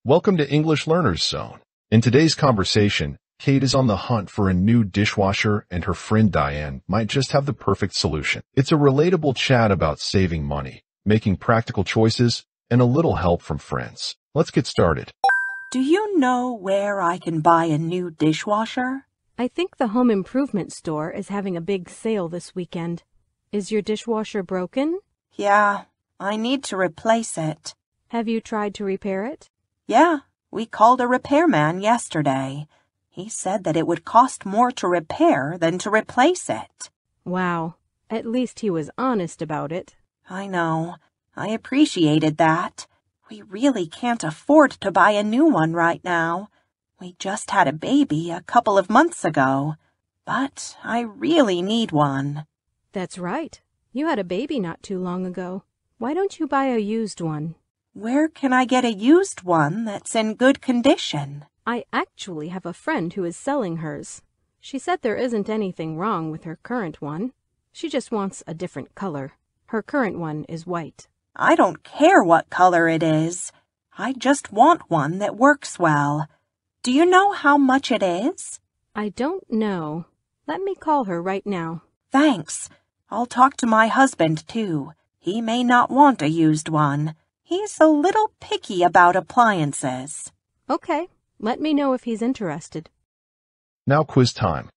Welcome to English Learners Zone. In today's conversation, Kate is on the hunt for a new dishwasher and her friend Diane might just have the perfect solution. It's a relatable chat about saving money, making practical choices, and a little help from friends. Let's get started. Do you know where I can buy a new dishwasher? I think the home improvement store is having a big sale this weekend. Is your dishwasher broken? Yeah, I need to replace it. Have you tried to repair it? Yeah, we called a repairman yesterday. He said that it would cost more to repair than to replace it. Wow, at least he was honest about it. I know. I appreciated that. We really can't afford to buy a new one right now. We just had a baby a couple of months ago, but I really need one. That's right. You had a baby not too long ago. Why don't you buy a used one? Where can I get a used one that's in good condition? I actually have a friend who is selling hers. She said there isn't anything wrong with her current one. She just wants a different color. Her current one is white. I don't care what color it is. I just want one that works well. Do you know how much it is? I don't know. Let me call her right now. Thanks. I'll talk to my husband, too. He may not want a used one. He's a little picky about appliances. Okay, let me know if he's interested. Now quiz time.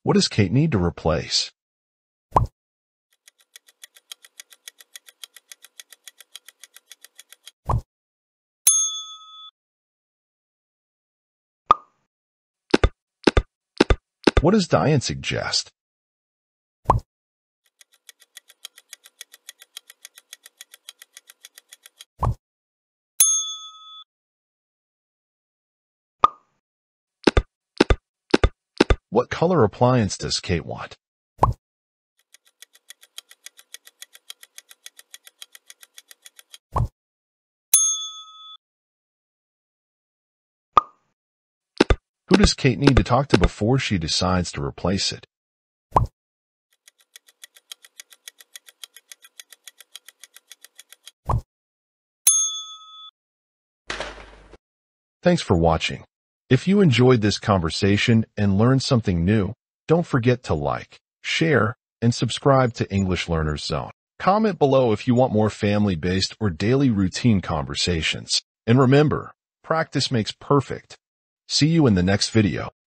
What does Kate need to replace? What does Diane suggest? What color appliance does Kate want? Who does Kate need to talk to before she decides to replace it? Thanks for watching. If you enjoyed this conversation and learned something new, don't forget to like, share, and subscribe to English Learners Zone. Comment below if you want more family-based or daily routine conversations. And remember, practice makes perfect. See you in the next video.